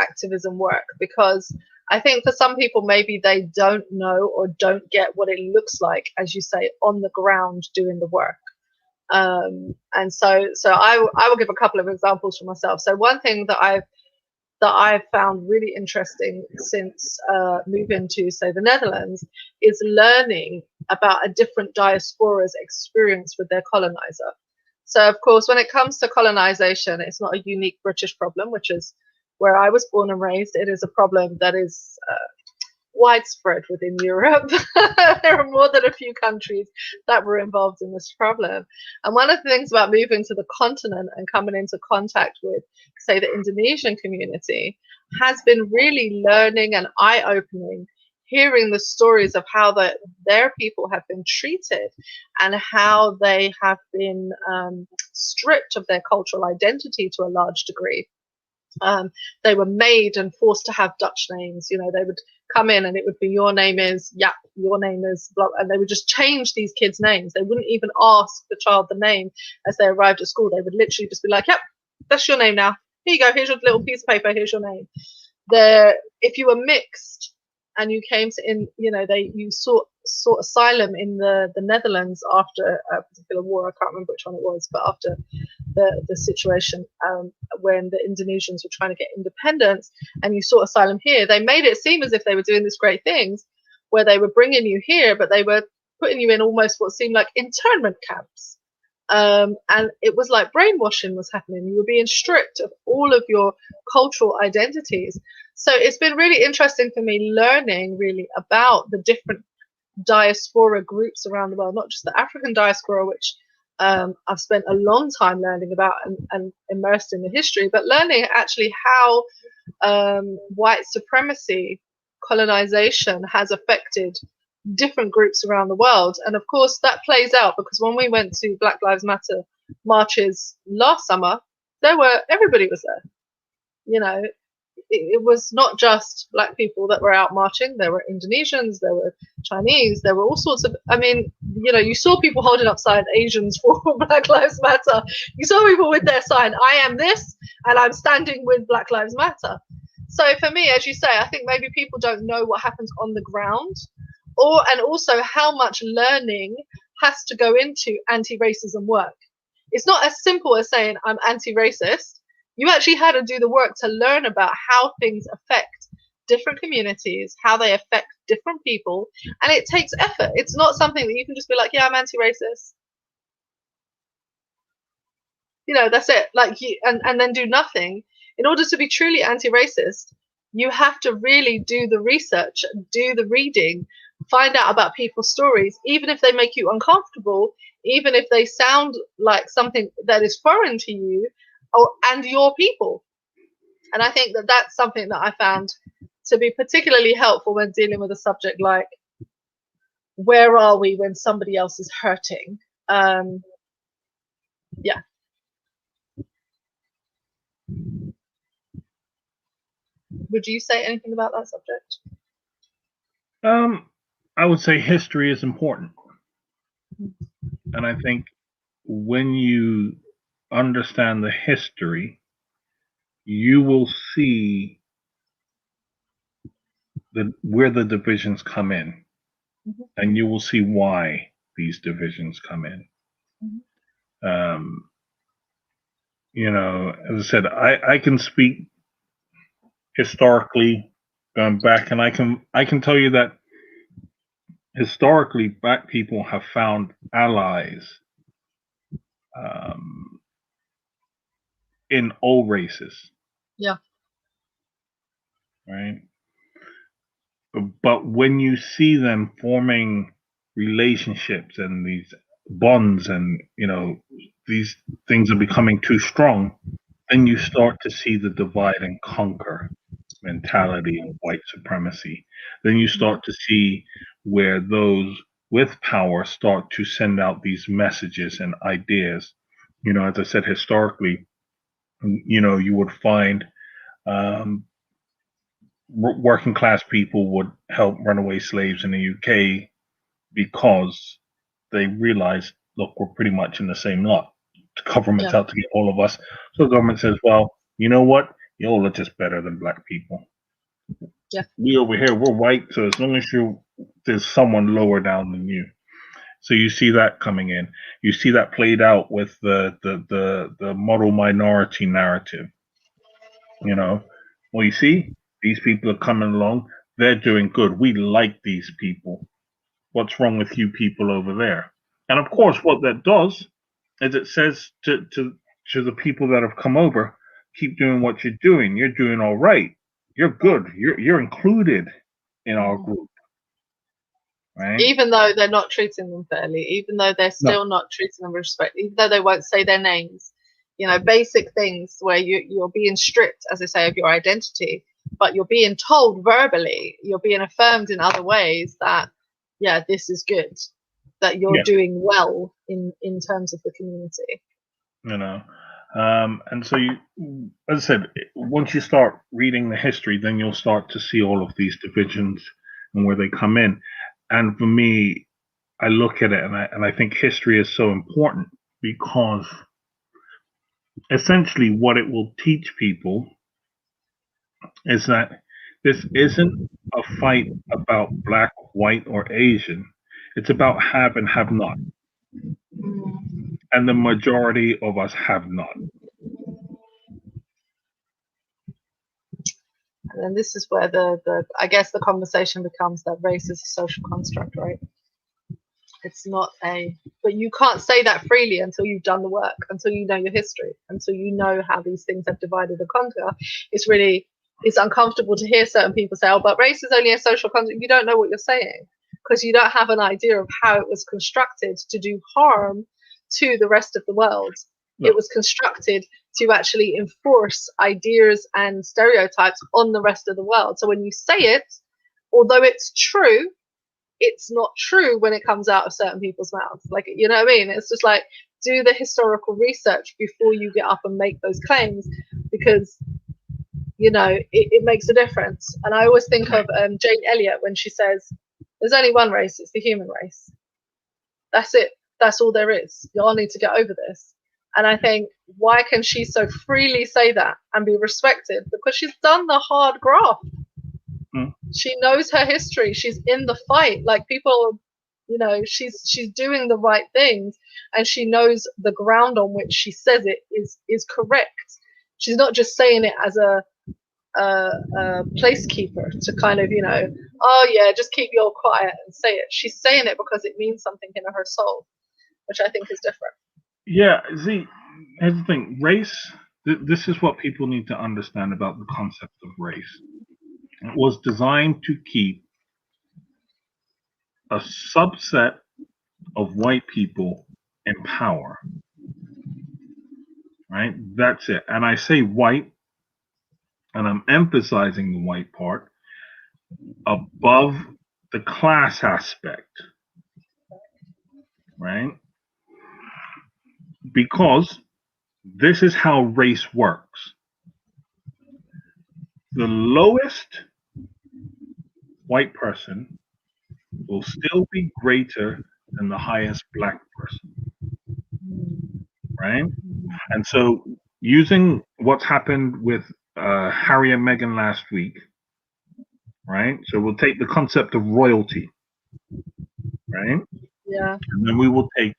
activism work, because I think for some people maybe they don't know or don't get what it looks like, as you say, on the ground doing the work. And so I will give a couple of examples for myself. So one thing that I've found really interesting since moving to, say, the Netherlands, is learning about a different diaspora's experience with their colonizer. So of course, when it comes to colonization, it's not a unique British problem, which is where I was born and raised. It is a problem that is widespread within Europe. There are more than a few countries that were involved in this problem. And one of the things about moving to the continent and coming into contact with, say, the Indonesian community, has been really learning and eye-opening, hearing the stories of how their people have been treated and how they have been stripped of their cultural identity to a large degree. They were made and forced to have Dutch names. They would come in and it would be, your name is Yap, your name is blah, and they would just change these kids' names. They wouldn't even ask the child the name as they arrived at school. They would literally just be like, yep, that's your name now. Here you go. Here's your little piece of paper. Here's your name. If you were mixed and you came to you sought asylum in the Netherlands after a particular war. I can't remember which one it was, but after the situation when the Indonesians were trying to get independence, and you sought asylum here, they made it seem as if they were doing these great things where they were bringing you here, but they were putting you in almost what seemed like internment camps. And it was like brainwashing was happening. You were being stripped of all of your cultural identities. So it's been really interesting for me learning really about the different diaspora groups around the world, not just the African diaspora, which I've spent a long time learning about and immersed in the history, but learning actually how white supremacy, colonization has affected different groups around the world. And of course that plays out because when we went to Black Lives Matter marches last summer, everybody was there. You know, it was not just black people that were out marching. There were Indonesians, there were Chinese, there were all sorts of, I mean, you know, you saw people holding up signs, Asians for Black Lives Matter. You saw people with their sign, I am this, and I'm standing with Black Lives Matter. So for me, as you say, I think maybe people don't know what happens on the ground, and also how much learning has to go into anti-racism work. It's not as simple as saying I'm anti-racist. You actually had to do the work to learn about how things affect different communities, how they affect different people, and it takes effort. It's not something that you can just be like, yeah, I'm anti-racist. You know, that's it. Like, and then do nothing. In order to be truly anti-racist, you have to really do the research, do the reading, find out about people's stories, even if they make you uncomfortable, even if they sound like something that is foreign to you and your people. And I think that that's something that I found to be particularly helpful when dealing with a subject like, where are we when somebody else is hurting? Yeah. Would you say anything about that subject? I would say history is important. And I think when you understand the history, you will see where the divisions come in, and you will see why these divisions come in. You know, as I said, I can speak historically going back, and I can tell you that historically, black people have found allies in all races. Yeah. Right. But when you see them forming relationships and these bonds, and you know these things are becoming too strong, then you start to see the divide and conquer mentality of white supremacy. Then you start to see where those with power start to send out these messages and ideas. You know, as I said, historically, you know, you would find working class people would help runaway slaves in the UK because they realized, look, we're pretty much in the same lot. The government's out to get all of us. So the government says, well, you know what? Y'all are just better than black people. Yeah. We over here, we're white, so as long as there's someone lower down than you. So you see that coming in. You see that played out with the model minority narrative. You know, well, you see, these people are coming along. They're doing good. We like these people. What's wrong with you people over there? And of course, what that does is it says to the people that have come over, keep doing what you're doing. You're doing all right. You're good. You're included in our group. Right? Even though they're not treating them fairly, even though they're still not treating them with respect, even though they won't say their names, you know, basic things where you're being stripped, as I say, of your identity, but you're being told verbally, you're being affirmed in other ways that, yeah, this is good, that you're doing well in terms of the community. You know, and so you, as I said, once you start reading the history, then you'll start to see all of these divisions and where they come in. And for me, I look at it and I think history is so important because essentially what it will teach people is that This isn't a fight about black, white, or Asian. It's about have and have not. And the majority of us have not. And then this is where the I guess the conversation becomes that race is a social construct, right? It's not but you can't say that freely until you've done the work, until you know your history, until you know how these things have divided and conquered. It's uncomfortable to hear certain people say, oh, but race is only a social construct. You don't know what you're saying because you don't have an idea of how it was constructed to do harm to the rest of the world. No. It was constructed to actually enforce ideas and stereotypes on the rest of the world. So when you say it, although it's true, it's not true when it comes out of certain people's mouths. Like, you know what I mean? It's just like, do the historical research before you get up and make those claims, because, you know, it makes a difference. And I always think of Jane Elliott when she says, there's only one race, it's the human race. That's it. That's all there is. Y'all need to get over this. And I think, why can she so freely say that and be respected? Because she's done the hard graft. She knows her history. She's in the fight. Like, people, you know, she's doing the right things, and she knows the ground on which she says it is correct. She's not just saying it as a placekeeper to kind of, you know, oh yeah, just keep your quiet and say it. She's saying it because it means something in her soul, which I think is different. Yeah, see, here's the thing. Race, this is what people need to understand about the concept of race. It was designed to keep a subset of white people in power. Right? That's it. And I say white, and I'm emphasizing the white part, above the class aspect. Right? Because this is how race works. The lowest white person will still be greater than the highest black person. Right? And so, using what's happened with Harry and Meghan last week, right? So we'll take the concept of royalty, right? Yeah. And then we will take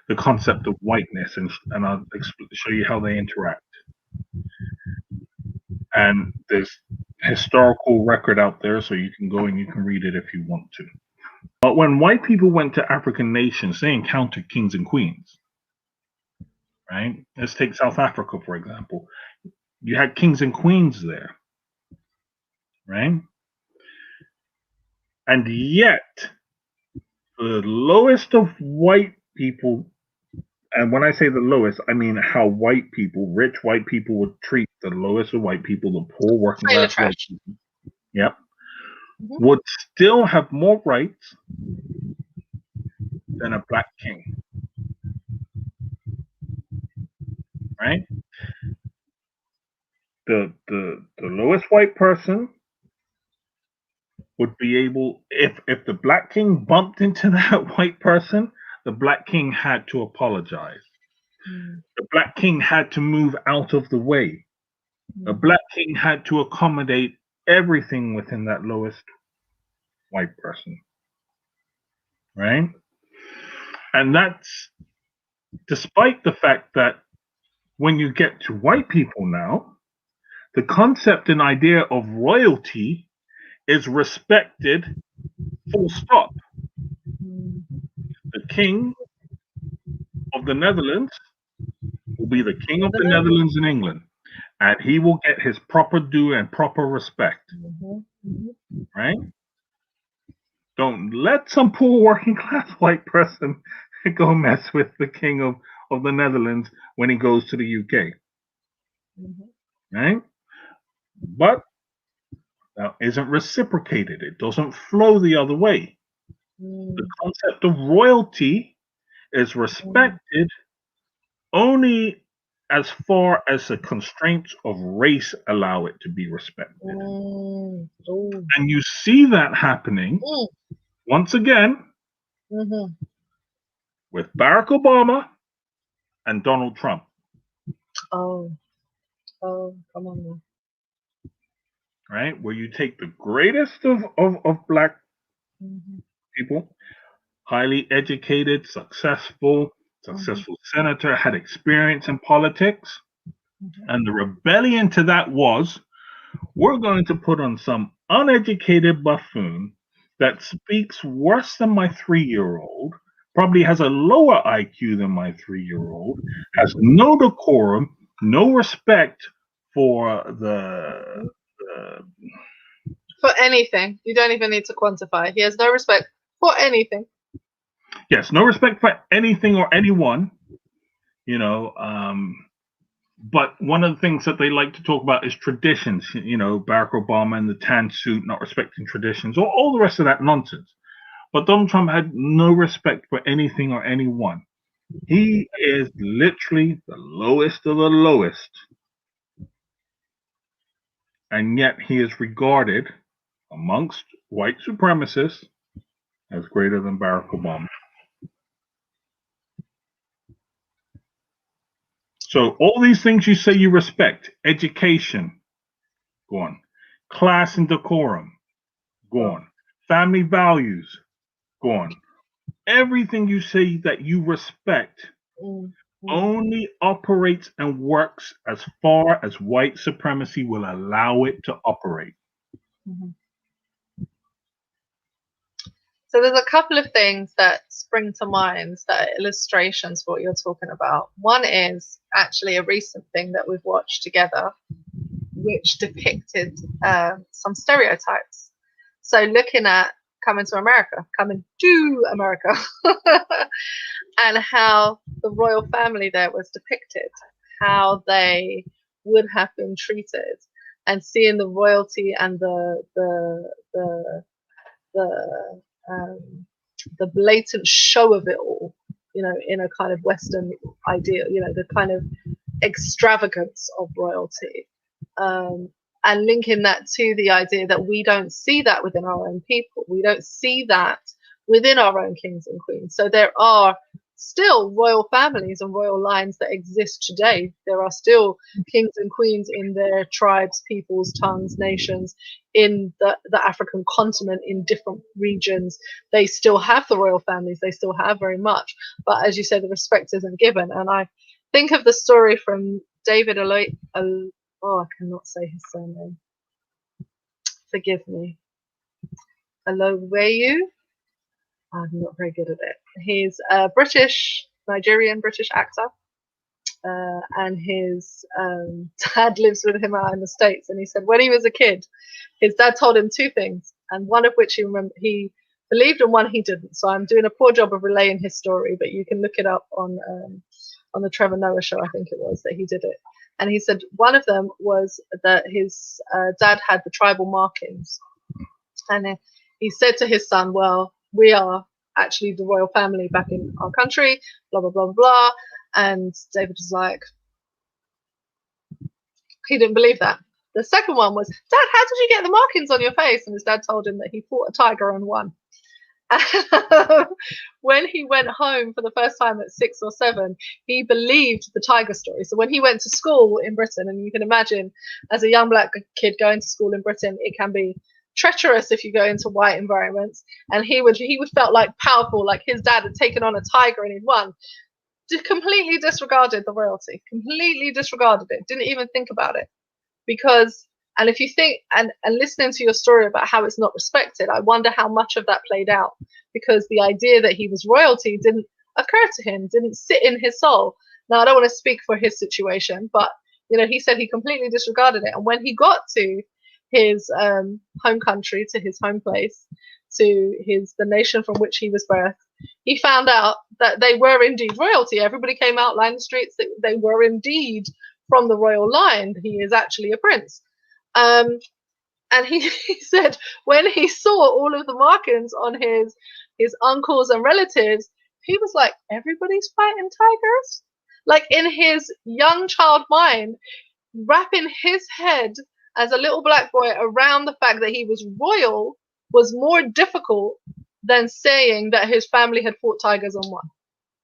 the concept of whiteness, and I'll show you how they interact. And there's historical record out there, so you can go and you can read it if you want to. But when white people went to African nations, they encountered kings and queens, right? Let's take South Africa, for example. You had kings and queens there, right? And yet, the lowest of white people, and when I say the lowest, I mean how white people, rich white people, would treat the lowest of white people, the poor working class white people, yep, would still have more rights than a black king, right? The lowest white person would be able, if the black king bumped into that white person, the black king had to apologize. The black king had to move out of the way. The black king had to accommodate everything within that lowest white person, right? And that's despite the fact that when you get to white people now, the concept and idea of royalty is respected, full stop. The king of the Netherlands will be the king of the Netherlands in England, and he will get his proper due and proper respect, right? Don't let some poor working class white person go mess with the king of the Netherlands when he goes to the UK, right? But that isn't reciprocated. It doesn't flow the other way. The concept of royalty is respected only as far as the constraints of race allow it to be respected. And you see that happening once again with Barack Obama and Donald Trump. Oh, come on now. right? Where you take the greatest of black people, highly educated, successful senator, had experience in politics. And the rebellion to that was, we're going to put on some uneducated buffoon that speaks worse than my 3-year-old, probably has a lower IQ than my 3-year-old, has no decorum, no respect for For anything. You don't even need to quantify. He has no respect for anything. yes, no respect for anything or anyone, you know. But one of the things that they like to talk about is traditions. You know, Barack Obama in the tan suit, not respecting traditions, or all the rest of that nonsense. But Donald Trump had no respect for anything or anyone. He is literally the lowest of the lowest. And yet he is regarded amongst white supremacists as greater than Barack Obama. So all these things you say you respect, education, gone. Class and decorum, gone. Family values, gone. Everything you say that you respect only operates and works as far as white supremacy will allow it to operate. So there's a couple of things that spring to mind that are illustrations for what you're talking about. One is actually a recent thing that we've watched together, which depicted some stereotypes. So looking at coming to America, and how the royal family there was depicted, how they would have been treated, and seeing the royalty and the blatant show of it all, you know, in a kind of Western ideal, you know, the kind of extravagance of royalty, and linking that to the idea that we don't see that within our own people. We don't see that within our own kings and queens. So there are still royal families and royal lines that exist today. There are still kings and queens in their tribes, peoples, tongues, nations, in the African continent, in different regions. They still have the royal families. They still have very much. But as you said, the respect isn't given. And I think of the story from David I cannot say his surname. Forgive me. Aloweyu. I'm not very good at it. He's a Nigerian British actor, and his dad lives with him out in the States. And he said when he was a kid, his dad told him two things, and one of which he believed and one he didn't. So I'm doing a poor job of relaying his story, but you can look it up on the Trevor Noah show, I think it was, that he did it. And he said one of them was that his dad had the tribal markings. And he said to his son, well, we are actually the royal family back in our country, blah, blah, blah, blah. And David was like, he didn't believe that. The second one was, Dad, how did you get the markings on your face? And his dad told him that he fought a tiger and won. When he went home for the first time at 6 or 7, he believed the tiger story. So when he went to school in Britain, and you can imagine as a young black kid going to school in Britain, it can be treacherous if you go into white environments, and he would felt like powerful, like his dad had taken on a tiger and he'd won. Completely disregarded the royalty, completely disregarded it, didn't even think about it. Because, and if you think, and listening to your story about how it's not respected, I wonder how much of that played out, because the idea that he was royalty didn't occur to him, didn't sit in his soul. Now, I don't want to speak for his situation, but, you know, he said he completely disregarded it. And when he got to his home country, to his home place, to the nation from which he was birthed, he found out that they were indeed royalty. Everybody came out, lined the streets, that they were indeed from the royal line. He is actually a prince. And he said when he saw all of the markings on his uncles and relatives, he was like, everybody's fighting tigers? Like, in his young child mind, wrapping his head as a little black boy around the fact that he was royal was more difficult than saying that his family had fought tigers and won.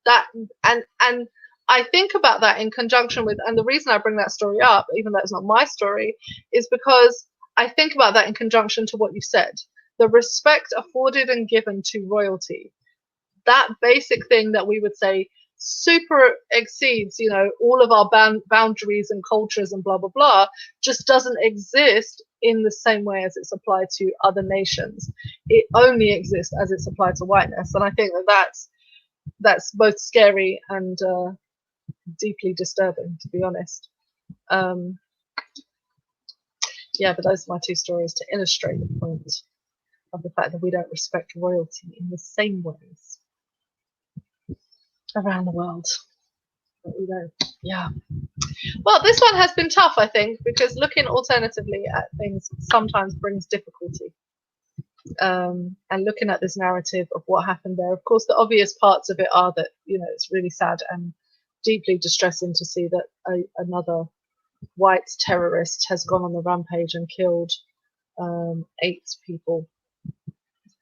That, and I think about that in conjunction with, and the reason I bring that story up, even though it's not my story, is because I think about that in conjunction to what you said. The respect afforded and given to royalty, that basic thing that we would say super exceeds, all of our boundaries and cultures and blah, blah, blah, just doesn't exist in the same way as it's applied to other nations. It only exists as it's applied to whiteness. And I think that's both scary and deeply disturbing, to be honest. Yeah, but those are my two stories to illustrate the point of the fact that we don't respect royalty in the same ways around the world. But we don't. Yeah. Well, this one has been tough, I think, because looking alternatively at things sometimes brings difficulty. And looking at this narrative of what happened there, of course, the obvious parts of it are that, it's really sad and deeply distressing to see that another white terrorist has gone on the rampage and killed 8 people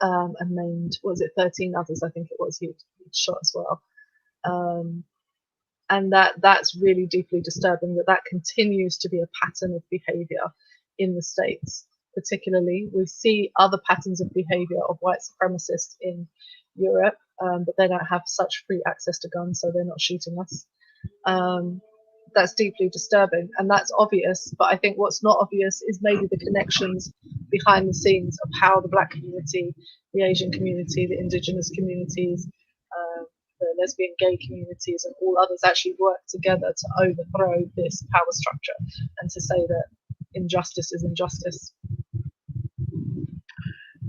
and maimed, 13 others, I think it was, he shot as well. And that's really deeply disturbing that continues to be a pattern of behavior in the States. Particularly, we see other patterns of behavior of white supremacists in Europe, but they don't have such free access to guns, so they're not shooting us. That's deeply disturbing, and that's obvious, but I think what's not obvious is maybe the connections behind the scenes of how the Black community, the Asian community, the indigenous communities, the lesbian, gay communities, and all others actually work together to overthrow this power structure and to say that injustice is injustice.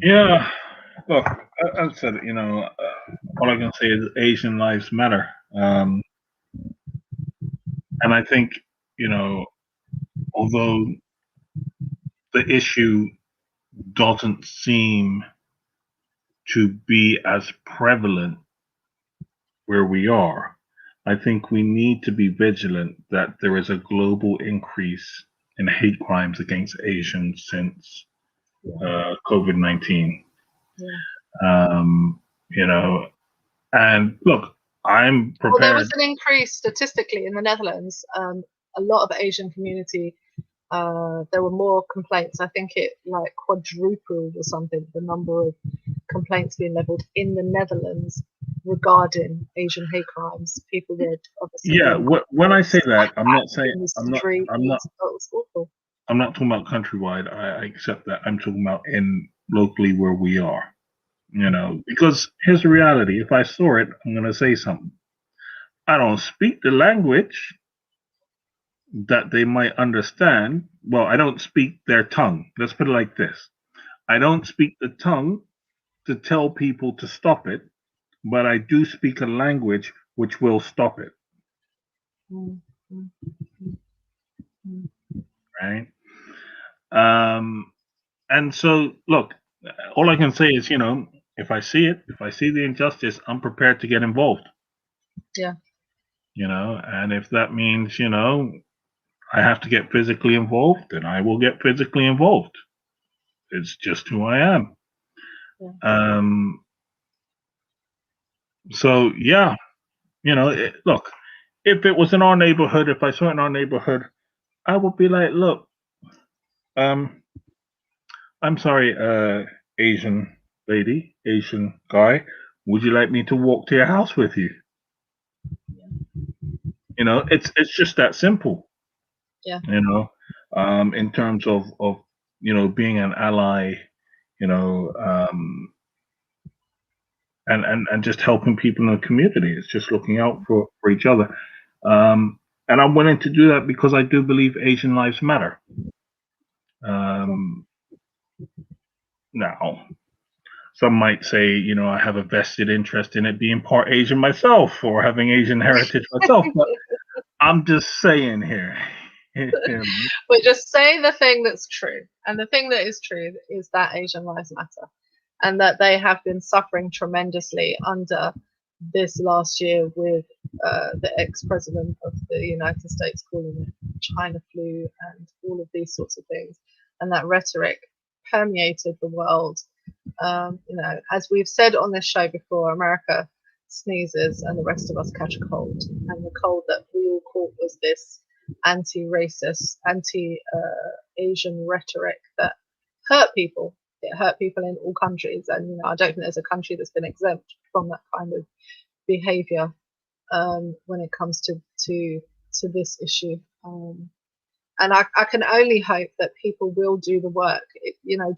Yeah, look, I said, all I can say is Asian lives matter. And I think, although the issue doesn't seem to be as prevalent where we are, I think we need to be vigilant that there is a global increase in hate crimes against Asians since COVID-19. Yeah. And look, I'm prepared. Well, there was an increase statistically in the Netherlands. A lot of Asian community, there were more complaints. I think it like quadrupled or something, the number of complaints being leveled in the Netherlands regarding Asian hate crimes. People were obviously. Yeah, when I say that, I'm not saying I'm not talking about countrywide. I accept that. I'm talking about in locally where we are. Because here's the reality. If I saw it, I'm going to say something. I don't speak the language that they might understand. Well, I don't speak their tongue. Let's put it like this. I don't speak the tongue to tell people to stop it, but I do speak a language which will stop it. Right? And so, look, all I can say is, if I see it, if I see the injustice, I'm prepared to get involved. Yeah. And if that means, I have to get physically involved, then I will get physically involved. It's just who I am. Yeah. So, yeah, look, if it was in our neighborhood, if I saw it in our neighborhood, I would be like, look, I'm sorry, Asian lady, Asian guy, would you like me to walk to your house with you? It's just that simple. Yeah. In terms of being an ally, and just helping people in the community. It's just looking out for each other. And I'm willing to do that because I do believe Asian lives matter. Now, some might say, I have a vested interest in it being part Asian myself or having Asian heritage myself, but I'm just saying here. But just say the thing that's true. And the thing that is true is that Asian lives matter and that they have been suffering tremendously under this last year with the ex-president of the United States calling it China flu and all of these sorts of things. And that rhetoric permeated the world. As we've said on this show before, America sneezes and the rest of us catch a cold. And the cold that we all caught was this anti-racist, Asian rhetoric that hurt people. It hurt people in all countries, and I don't think there's a country that's been exempt from that kind of behaviour when it comes to this issue. And I can only hope that people will do the work.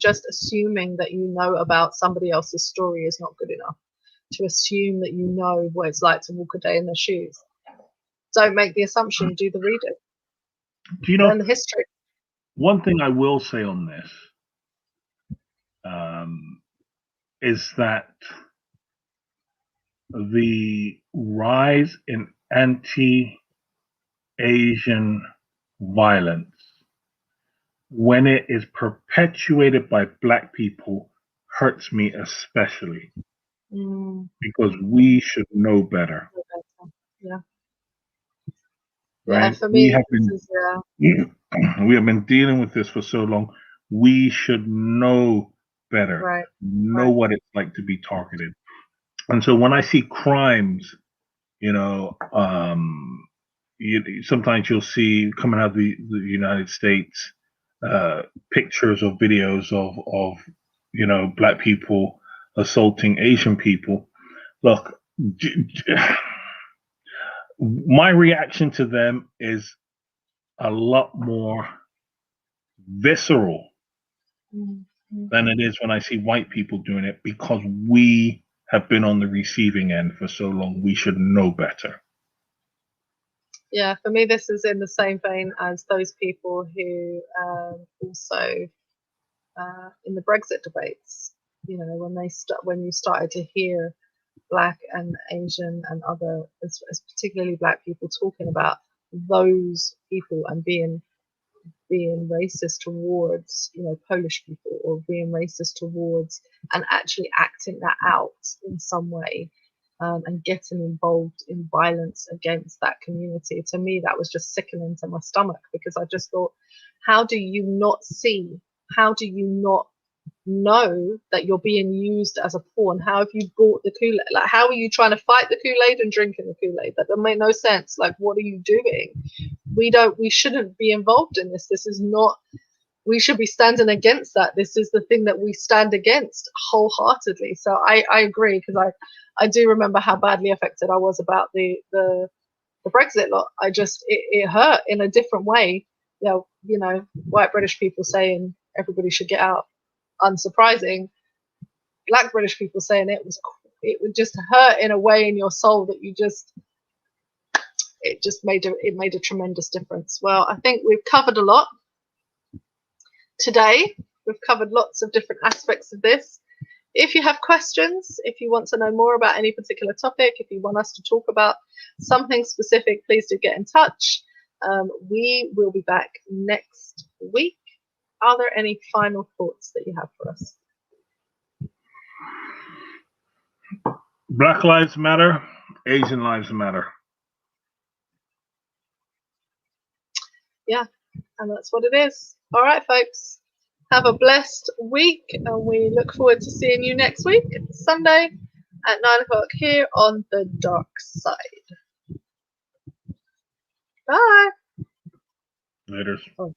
Just assuming that you know about somebody else's story is not good enough. To assume that you know what it's like to walk a day in their shoes. Don't make the assumption, do the reading. Do you know learn the history? One thing I will say on this is that the rise in anti-Asian violence, when it is perpetuated by Black people, hurts me especially, because we should know better. Yeah. Right? Yeah, for me, we have been dealing with this for so long. We should know better, right. know what it's like to be targeted. And so when I see crimes, sometimes you'll see coming out of the United States pictures or videos of Black people assaulting Asian people. Look, my reaction to them is a lot more visceral than it is when I see white people doing it, because we have been on the receiving end for so long. We should know better. Yeah, for me, this is in the same vein as those people who also in the Brexit debates, when you started to hear Black and Asian and other, particularly Black people, talking about those people and being racist towards Polish people, or being racist towards, and actually acting that out in some way, and getting involved in violence against that community. To me, that was just sickening to my stomach, because I just thought, how do you not see? How do you not know that you're being used as a pawn? How have you bought the Kool-Aid? Like, how are you trying to fight the Kool-Aid and drinking the Kool-Aid? That make no sense. Like, what are you doing? We shouldn't be involved in this. This is not, we should be standing against that. This is the thing that we stand against wholeheartedly. So I agree, because I do remember how badly affected I was about the Brexit lot. It hurt in a different way. White British people saying everybody should get out, unsurprising. Black British people saying it would just hurt in a way in your soul that it made a tremendous difference. Well, I think we've covered a lot today. We've covered lots of different aspects of this. If you have questions, if you want to know more about any particular topic, if you want us to talk about something specific, please do get in touch. We will be back next week. Are there any final thoughts that you have for us? Black lives matter. Asian lives matter. Yeah, and that's what it is. All right, folks. Have a blessed week, and we look forward to seeing you next week, Sunday at 9 o'clock here on the Dark Side. Bye. Later. Oh.